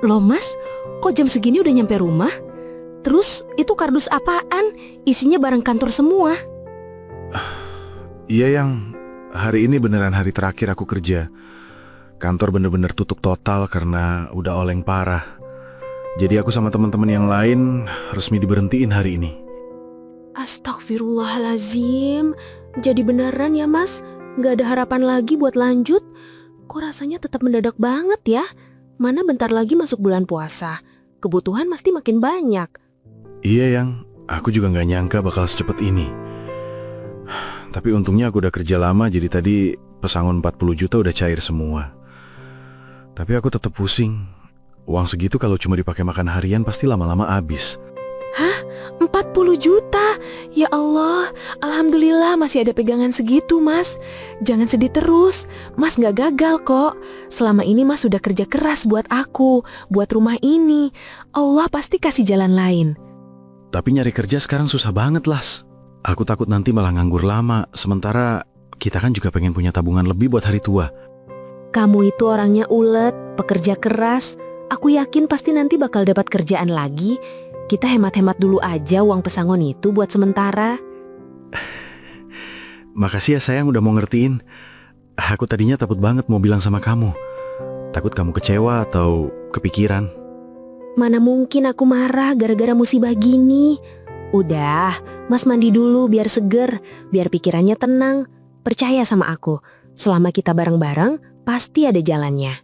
Loh Mas, kok jam segini udah nyampe rumah? Terus itu kardus apaan? Isinya barang kantor semua. Iya yang hari ini beneran hari terakhir aku kerja. Kantor bener-bener tutup total karena udah oleng parah. Jadi aku sama teman-teman yang lain resmi diberhentiin hari ini. Astagfirullahalazim. Jadi beneran ya Mas? Gak ada harapan lagi buat lanjut? Kok rasanya tetap mendadak banget ya? Mana bentar lagi masuk bulan puasa. Kebutuhan pasti makin banyak. Iya yang, aku juga gak nyangka bakal secepat ini. Tapi untungnya aku udah kerja lama, jadi tadi pesangon 40 juta udah cair semua. Tapi aku tetap pusing. Uang segitu kalau cuma dipakai makan harian pasti lama-lama habis. Hah? 40 juta? Ya Allah, alhamdulillah masih ada pegangan segitu Mas. Jangan sedih terus, Mas gak gagal kok. Selama ini Mas sudah kerja keras buat aku, buat rumah ini. Allah pasti kasih jalan lain. Tapi nyari kerja sekarang susah banget Las. Aku takut nanti malah nganggur lama. Sementara kita kan juga pengen punya tabungan lebih buat hari tua. Kamu itu orangnya ulet, pekerja keras. Aku yakin pasti nanti bakal dapat kerjaan lagi. Kita hemat-hemat dulu aja uang pesangon itu buat sementara. Makasih ya sayang udah mau ngertiin. Aku tadinya takut banget mau bilang sama kamu. Takut kamu kecewa atau kepikiran. Mana mungkin aku marah gara-gara musibah gini. Udah, Mas mandi dulu biar seger, biar pikirannya tenang. Percaya sama aku, selama kita bareng-bareng pasti ada jalannya.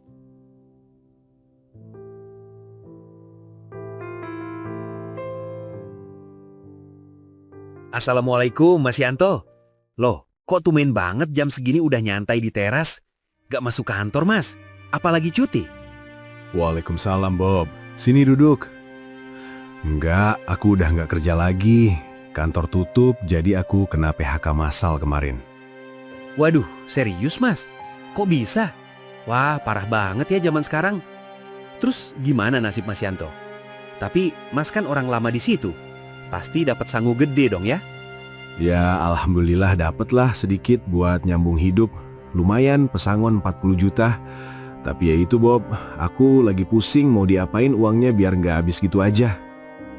Assalamualaikum Mas Yanto. Loh, kok tumben banget jam segini udah nyantai di teras? Gak masuk kantor Mas? Apalagi cuti? Waalaikumsalam Bob. Sini duduk. Enggak, aku udah nggak kerja lagi. Kantor tutup, jadi aku kena PHK massal kemarin. Waduh, serius Mas? Kok bisa? Wah, parah banget ya zaman sekarang. Terus gimana nasib Mas Yanto? Tapi Mas kan orang lama di situ. Pasti dapat sangu gede dong ya? Ya, alhamdulillah dapatlah sedikit buat nyambung hidup. Lumayan pesangon 40 juta. Tapi ya itu Bob, aku lagi pusing mau diapain uangnya biar nggak habis gitu aja.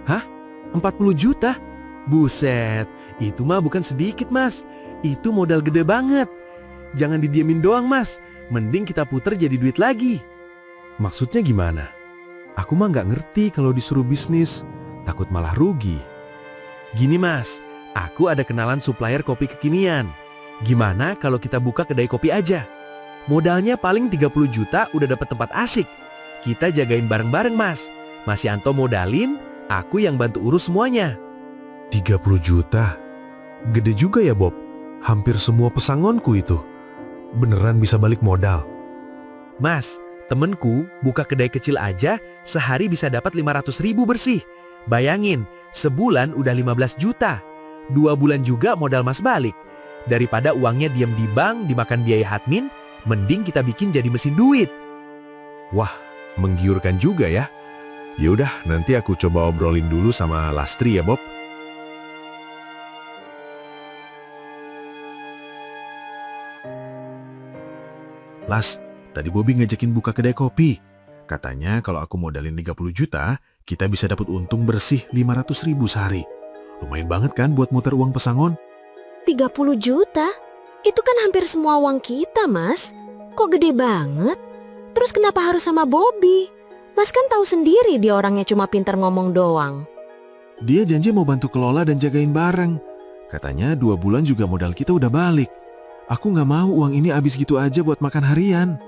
Hah? 40 juta? Buset, itu mah bukan sedikit Mas. Itu modal gede banget. Jangan didiemin doang Mas. Mending kita puter jadi duit lagi. Maksudnya gimana? Aku mah nggak ngerti kalau disuruh bisnis. Takut malah rugi. Gini Mas, aku ada kenalan supplier kopi kekinian. Gimana kalau kita buka kedai kopi aja? Modalnya paling 30 juta udah dapat tempat asik. Kita jagain bareng-bareng Mas. Mas Yanto modalin, aku yang bantu urus semuanya. 30 juta? Gede juga ya Bob. Hampir semua pesangonku itu. Beneran bisa balik modal? Mas, temenku buka kedai kecil aja sehari bisa dapat 500.000 bersih. Bayangin, sebulan udah 15 juta. 2 bulan juga modal Mas balik. Daripada uangnya diam di bank dimakan biaya admin, mending kita bikin jadi mesin duit. Wah, menggiurkan juga ya. Yaudah, nanti aku coba obrolin dulu sama Lastri ya Bob. Las, tadi Bobby ngajakin buka kedai kopi. Katanya kalau aku modalin 30 juta, kita bisa dapat untung bersih 500.000 sehari. Lumayan banget kan buat muter uang pesangon? 30 juta? Itu kan hampir semua uang kita Mas. Kok gede banget? Terus kenapa harus sama Bobby? Mas kan tahu sendiri dia orangnya cuma pintar ngomong doang. Dia janji mau bantu kelola dan jagain barang. Katanya 2 bulan juga modal kita udah balik. Aku nggak mau uang ini habis gitu aja buat makan harian.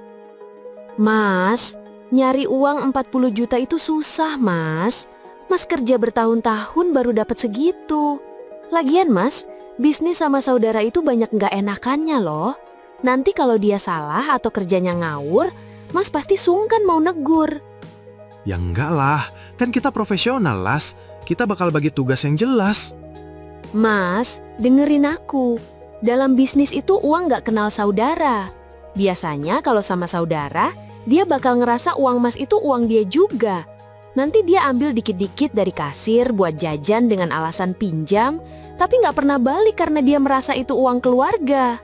Mas, nyari uang 40 juta itu susah Mas. Mas kerja bertahun-tahun baru dapat segitu. Lagian Mas, bisnis sama saudara itu banyak nggak enakannya loh. Nanti kalau dia salah atau kerjanya ngawur, Mas pasti sungkan mau negur. Ya enggak lah, kan kita profesional Las. Kita bakal bagi tugas yang jelas. Mas, dengerin aku. Dalam bisnis itu uang nggak kenal saudara. Biasanya kalau sama saudara, dia bakal ngerasa uang Mas itu uang dia juga. Nanti dia ambil dikit-dikit dari kasir buat jajan dengan alasan pinjam, tapi nggak pernah balik karena dia merasa itu uang keluarga.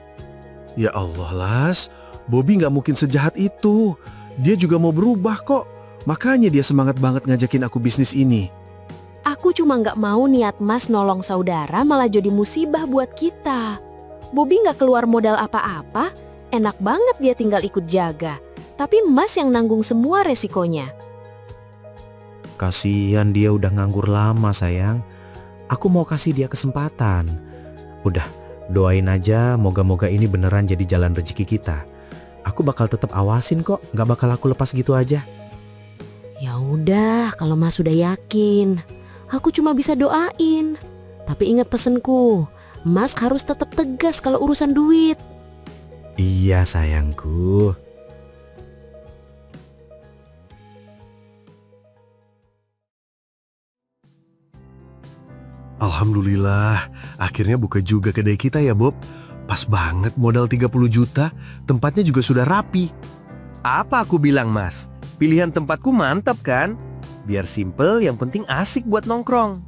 Ya Allah Las, Bobby nggak mungkin sejahat itu. Dia juga mau berubah kok. Makanya dia semangat banget ngajakin aku bisnis ini. Aku cuma nggak mau niat Mas nolong saudara malah jadi musibah buat kita. Bobby nggak keluar modal apa-apa, enak banget dia tinggal ikut jaga. Tapi Mas yang nanggung semua resikonya. Kasihan dia udah nganggur lama sayang. Aku mau kasih dia kesempatan. Udah, doain aja moga-moga ini beneran jadi jalan rezeki kita. Aku bakal tetap awasin kok, gak bakal aku lepas gitu aja. Ya udah, kalau Mas sudah yakin. Aku cuma bisa doain. Tapi ingat pesenku, Mas harus tetap tegas kalau urusan duit. Iya sayangku. Alhamdulillah, akhirnya buka juga kedai kita ya Bob. Pas banget modal 30 juta, tempatnya juga sudah rapi. Apa aku bilang Mas? Pilihan tempatku mantap kan? Biar simple, yang penting asik buat nongkrong.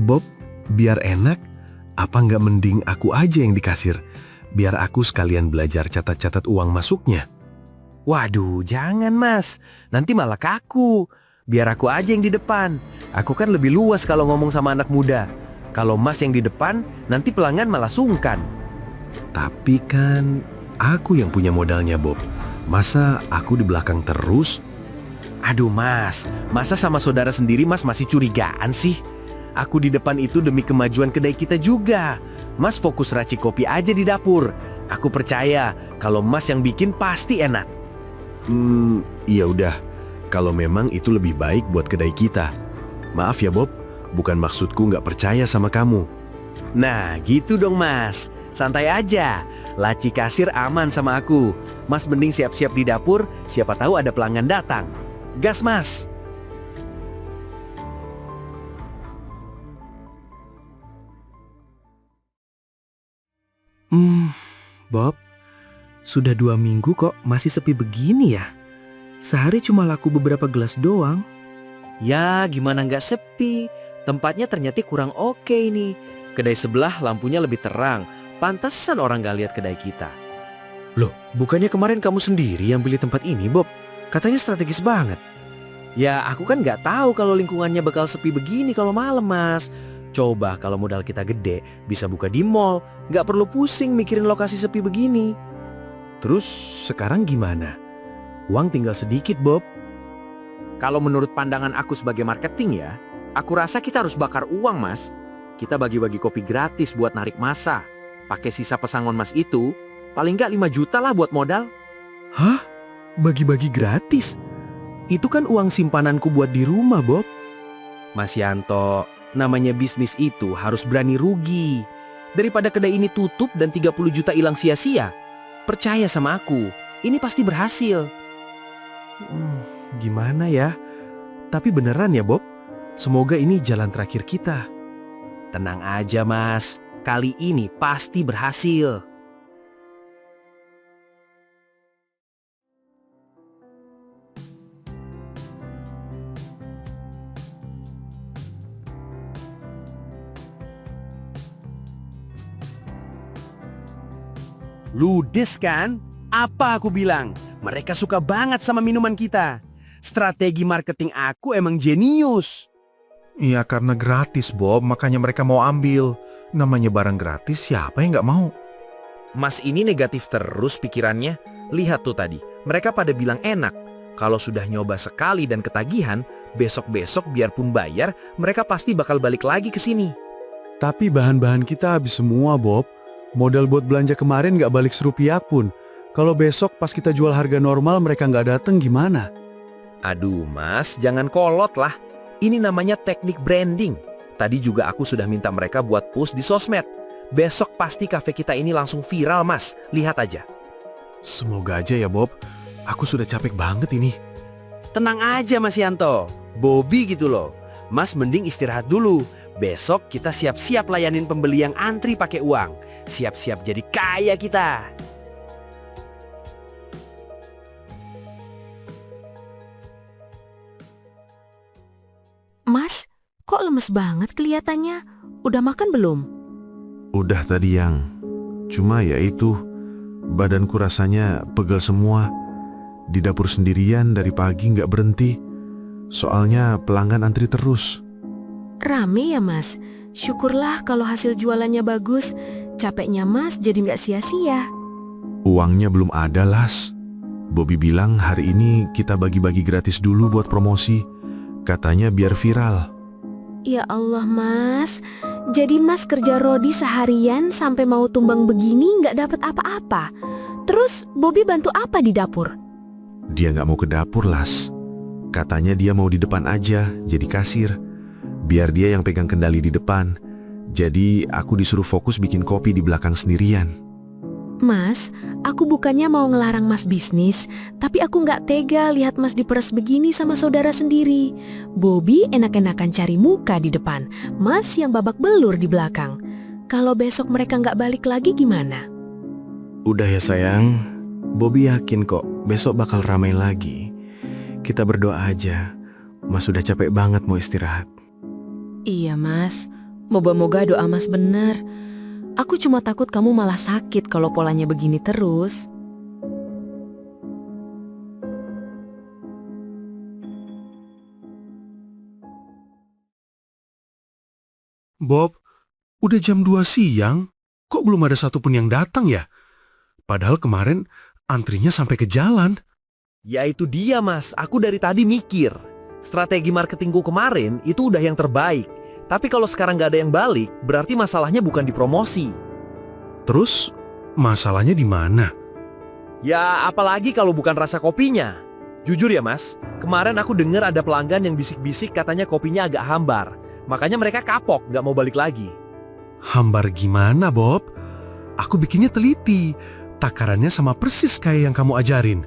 Bob, biar enak, apa nggak mending aku aja yang di kasir? Biar aku sekalian belajar catat-catat uang masuknya. Waduh, jangan Mas. Nanti malah kaku. Biar aku aja yang di depan. Aku kan lebih luas kalau ngomong sama anak muda. Kalau Mas yang di depan, nanti pelanggan malah sungkan. Tapi kan aku yang punya modalnya Bob. Masa aku di belakang terus? Aduh Mas, masa sama saudara sendiri Mas masih curigaan sih? Aku di depan itu demi kemajuan kedai kita juga. Mas fokus racik kopi aja di dapur. Aku percaya kalau Mas yang bikin pasti enak. Iya udah. Kalau memang itu lebih baik buat kedai kita. Maaf ya Bob, bukan maksudku nggak percaya sama kamu. Nah gitu dong Mas, santai aja. Laci kasir aman sama aku. Mas mending siap-siap di dapur, siapa tahu ada pelanggan datang. Gas Mas. Bob, sudah 2 minggu kok masih sepi begini ya? Sehari cuma laku beberapa gelas doang. Ya gimana nggak sepi, tempatnya ternyata kurang oke nih. Kedai sebelah lampunya lebih terang, pantesan orang nggak lihat kedai kita. Loh, bukannya kemarin kamu sendiri yang pilih tempat ini, Bob? Katanya strategis banget. Ya aku kan nggak tahu kalau lingkungannya bakal sepi begini kalau malam Mas. Coba kalau modal kita gede, bisa buka di mall, nggak perlu pusing mikirin lokasi sepi begini. Terus sekarang gimana? Uang tinggal sedikit, Bob. Kalau menurut pandangan aku sebagai marketing ya, aku rasa kita harus bakar uang Mas. Kita bagi-bagi kopi gratis buat narik massa. Pakai sisa pesangon Mas itu, paling nggak 5 juta lah buat modal. Hah? Bagi-bagi gratis? Itu kan uang simpananku buat di rumah, Bob. Mas Yanto, namanya bisnis itu harus berani rugi. Daripada kedai ini tutup dan 30 juta hilang sia-sia. Percaya sama aku, ini pasti berhasil. Gimana ya? Tapi beneran ya, Bob? Semoga ini jalan terakhir kita. Tenang aja Mas, kali ini pasti berhasil. Ludes kan? Apa aku bilang? Mereka suka banget sama minuman kita. Strategi marketing aku emang jenius. Iya karena gratis Bob, makanya mereka mau ambil. Namanya barang gratis, siapa yang nggak mau? Mas ini negatif terus pikirannya. Lihat tuh tadi, mereka pada bilang enak. Kalau sudah nyoba sekali dan ketagihan, besok-besok biarpun bayar, mereka pasti bakal balik lagi ke sini. Tapi bahan-bahan kita habis semua Bob. Modal buat belanja kemarin nggak balik serupiah pun. Kalau besok pas kita jual harga normal mereka nggak dateng gimana? Aduh Mas, jangan kolot lah. Ini namanya teknik branding. Tadi juga aku sudah minta mereka buat post di sosmed. Besok pasti kafe kita ini langsung viral Mas. Lihat aja. Semoga aja ya Bob. Aku sudah capek banget ini. Tenang aja Mas Yanto. Bobby gitu loh. Mas mending istirahat dulu. Besok kita siap-siap layanin pembeli yang antri pakai uang. Siap-siap jadi kaya kita. Mas, kok lemes banget kelihatannya? Udah makan belum? Udah tadi Yang. Cuma ya itu, badanku rasanya pegel semua. Di dapur sendirian dari pagi nggak berhenti. Soalnya pelanggan antri terus. Rame ya Mas? Syukurlah kalau hasil jualannya bagus. Capeknya Mas jadi nggak sia-sia. Uangnya belum ada, Las. Bobby bilang hari ini kita bagi-bagi gratis dulu buat promosi. Katanya biar viral. Ya Allah Mas, jadi Mas kerja rodi seharian sampai mau tumbang begini nggak dapat apa-apa. Terus Bobby bantu apa di dapur? Dia nggak mau ke dapur, Las. Katanya dia mau di depan aja, jadi kasir. Biar dia yang pegang kendali di depan. Jadi aku disuruh fokus bikin kopi di belakang sendirian. Mas, aku bukannya mau ngelarang Mas bisnis, tapi aku nggak tega lihat Mas diperas begini sama saudara sendiri. Bobby enak-enakan cari muka di depan, Mas yang babak belur di belakang. Kalau besok mereka nggak balik lagi gimana? Udah ya sayang, Bobby yakin kok besok bakal ramai lagi. Kita berdoa aja, Mas udah capek banget mau istirahat. Iya Mas, moga-moga doa Mas bener. Aku cuma takut kamu malah sakit kalau polanya begini terus. Bob, udah jam 2 siang, kok belum ada satupun yang datang ya? Padahal kemarin antrinya sampai ke jalan. Ya itu dia Mas, aku dari tadi mikir. Strategi marketingku kemarin itu udah yang terbaik. Tapi kalau sekarang nggak ada yang balik, berarti masalahnya bukan di promosi. Terus, masalahnya di mana? Ya apalagi kalau bukan rasa kopinya. Jujur ya Mas, kemarin aku dengar ada pelanggan yang bisik-bisik katanya kopinya agak hambar. Makanya mereka kapok, nggak mau balik lagi. Hambar gimana, Bob? Aku bikinnya teliti. Takarannya sama persis kayak yang kamu ajarin.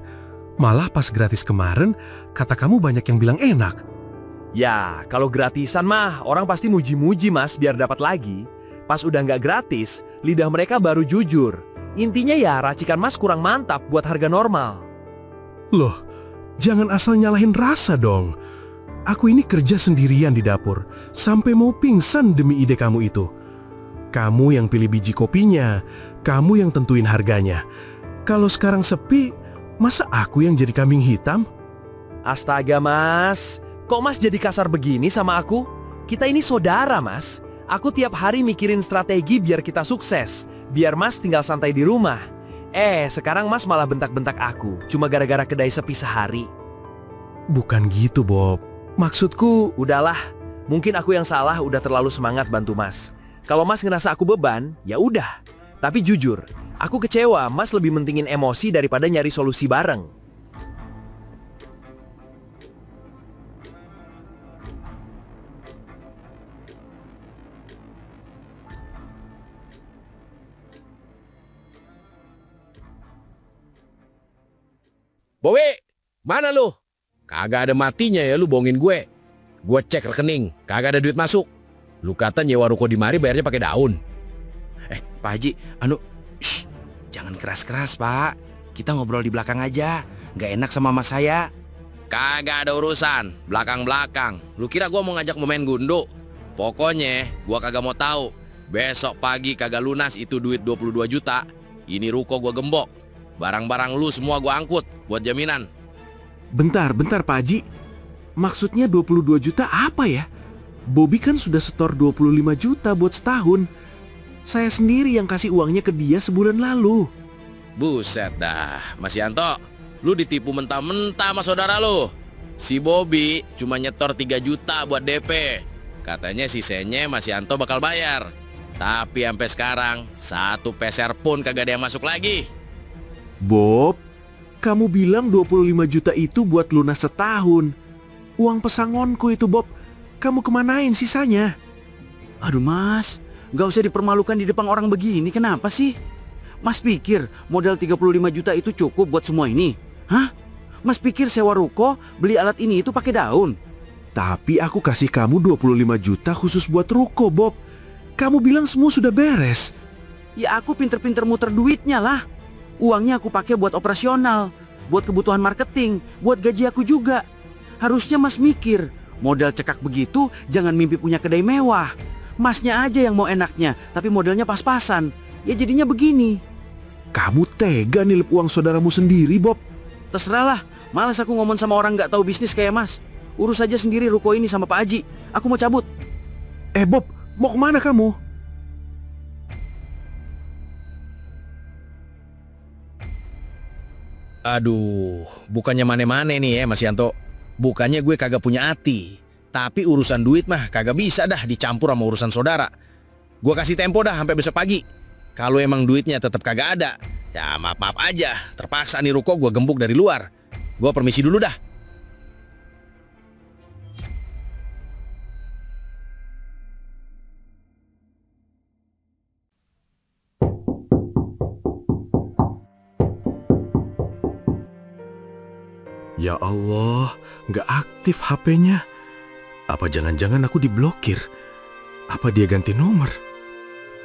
Malah pas gratis kemarin, kata kamu banyak yang bilang enak. Ya, kalau gratisan mah orang pasti muji-muji Mas biar dapat lagi. Pas udah nggak gratis, lidah mereka baru jujur. Intinya ya racikan Mas kurang mantap buat harga normal. Loh, jangan asal nyalahin rasa dong. Aku ini kerja sendirian di dapur, sampai mau pingsan demi ide kamu itu. Kamu yang pilih biji kopinya, kamu yang tentuin harganya. Kalau sekarang sepi, masa aku yang jadi kambing hitam? Astaga Mas, kok Mas jadi kasar begini sama aku? Kita ini saudara Mas. Aku tiap hari mikirin strategi biar kita sukses. Biar Mas tinggal santai di rumah. Sekarang Mas malah bentak-bentak aku. Cuma gara-gara kedai sepi sehari. Bukan gitu, Bob. Maksudku, Udahlah, mungkin aku yang salah udah terlalu semangat bantu Mas. Kalau Mas ngerasa aku beban, ya udah. Tapi jujur, aku kecewa Mas lebih mentingin emosi daripada nyari solusi bareng. Bowe, mana lu? Kagak ada matinya ya lu bohongin gue. Gue cek rekening, kagak ada duit masuk. Lu kata nyewa ruko di mari bayarnya pakai daun. Pak Haji, shh, jangan keras-keras Pak. Kita ngobrol di belakang aja, nggak enak sama mas saya. Kagak ada urusan, belakang-belakang. Lu kira gue mau ngajak mau main gundu? Pokoknya gue kagak mau tahu. Besok pagi kagak lunas itu duit 22 juta. Ini ruko gue gembok. Barang-barang lu semua gue angkut buat jaminan. bentar Pak Haji. Maksudnya 22 juta apa ya? Bobby kan sudah setor 25 juta buat setahun. Saya sendiri yang kasih uangnya ke dia sebulan lalu. Buset dah, Mas Yanto. Lu ditipu mentah-mentah sama saudara lu. Si Bobby cuma nyetor 3 juta buat DP. Katanya sisanya Mas Yanto bakal bayar. Tapi sampai sekarang 1 peser pun kagak ada yang masuk lagi. Bob, kamu bilang 25 juta itu buat lunas setahun. Uang pesangonku itu, Bob. Kamu kemanain sisanya? Aduh mas, nggak usah dipermalukan di depan orang begini, kenapa sih? Mas pikir modal 35 juta itu cukup buat semua ini? Hah? Mas pikir sewa ruko, beli alat ini itu pakai daun? Tapi aku kasih kamu 25 juta khusus buat ruko, Bob. Kamu bilang semua sudah beres. Ya aku pinter-pinter muter duitnya lah. Uangnya aku pakai buat operasional, buat kebutuhan marketing, buat gaji aku juga. Harusnya mas mikir, modal cekak begitu jangan mimpi punya kedai mewah. Masnya aja yang mau enaknya, tapi modelnya pas-pasan. Ya jadinya begini. Kamu tega nilip uang saudaramu sendiri, Bob. Terserahlah, malas aku ngomong sama orang nggak tahu bisnis kayak Mas. Urus aja sendiri ruko ini sama Pak Haji. Aku mau cabut. Bob, mau kemana kamu? Aduh, bukannya mane-mane nih ya Mas Yanto. Bukannya gue kagak punya hati. Tapi urusan duit mah kagak bisa dah dicampur sama urusan saudara. Gue kasih tempo dah sampai besok pagi. Kalau emang duitnya tetap kagak ada, ya maaf-maaf aja. Terpaksa nih ruko gue gembuk dari luar. Gue permisi dulu dah. Ya Allah, nggak aktif HP-nya. Apa jangan-jangan aku diblokir? Apa dia ganti nomor?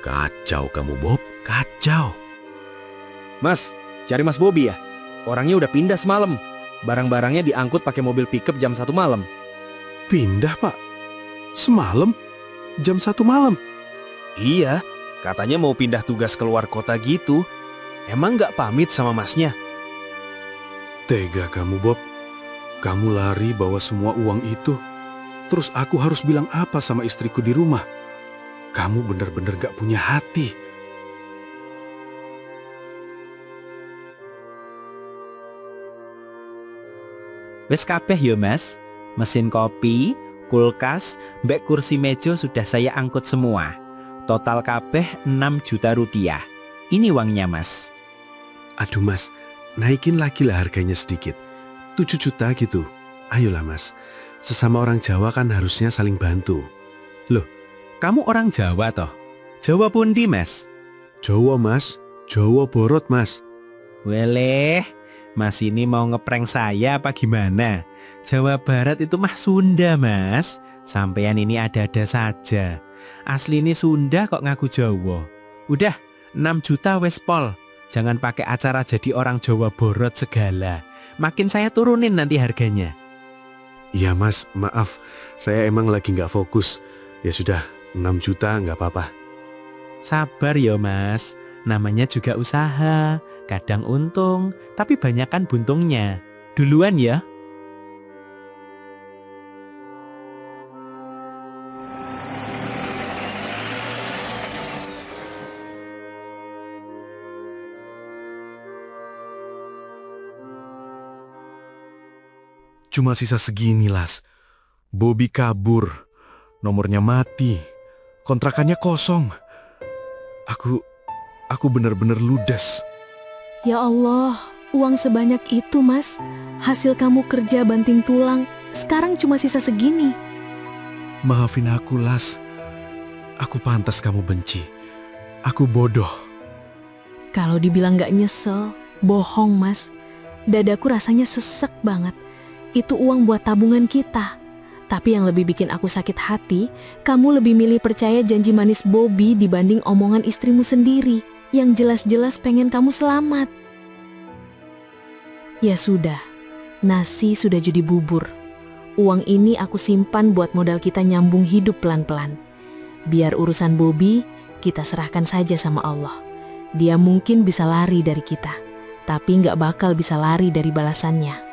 Kacau kamu, Bob. Kacau. Mas, cari Mas Bobby ya? Orangnya udah pindah semalam. Barang-barangnya diangkut pakai mobil pickup jam 1 malam. Pindah, Pak? Semalam? Jam 1 malam? Iya, katanya mau pindah tugas keluar kota gitu. Emang nggak pamit sama masnya? Tega kamu, Bob. Kamu lari bawa semua uang itu. Terus aku harus bilang apa sama istriku di rumah? Kamu bener-bener gak punya hati. Wes kabeh yo Mas. Mesin kopi, kulkas, mbek kursi meja sudah saya angkut semua. Total kabeh 6 juta rupiah. Ini uangnya Mas. Aduh Mas, naikin lagi lah harganya sedikit. 7 juta gitu. Ayolah Mas, sesama orang Jawa kan harusnya saling bantu. Kamu orang Jawa toh? Jawa pundi Mas? Jawa Mas, Jawa Borot Mas. Weleh, Mas ini mau ngeprank saya apa gimana? Jawa Barat itu mah Sunda Mas. Sampean ini ada-ada saja. Asli ini Sunda kok ngaku Jawa. Udah, 6 juta wes pol. Jangan pakai acara jadi orang Jawa Borot segala. Makin saya turunin nanti harganya. Iya Mas, maaf. Saya emang lagi gak fokus. Ya sudah, 6 juta gak apa-apa. Sabar ya Mas. Namanya juga usaha. Kadang untung, tapi banyakan buntungnya. Duluan ya. Cuma sisa segini, Las. Bobby kabur. Nomornya mati. Kontrakannya kosong. Aku benar-benar ludes. Ya Allah, uang sebanyak itu Mas. Hasil kamu kerja banting tulang, sekarang cuma sisa segini. Maafin aku, Las. Aku pantas kamu benci. Aku bodoh. Kalau dibilang gak nyesel, bohong Mas. Dadaku rasanya sesek banget. Itu uang buat tabungan kita. Tapi yang lebih bikin aku sakit hati, kamu lebih milih percaya janji manis Bobby dibanding omongan istrimu sendiri, yang jelas-jelas pengen kamu selamat. Ya sudah, nasi sudah jadi bubur. Uang ini aku simpan buat modal kita nyambung hidup pelan-pelan. Biar urusan Bobby, kita serahkan saja sama Allah. Dia mungkin bisa lari dari kita, tapi nggak bakal bisa lari dari balasannya.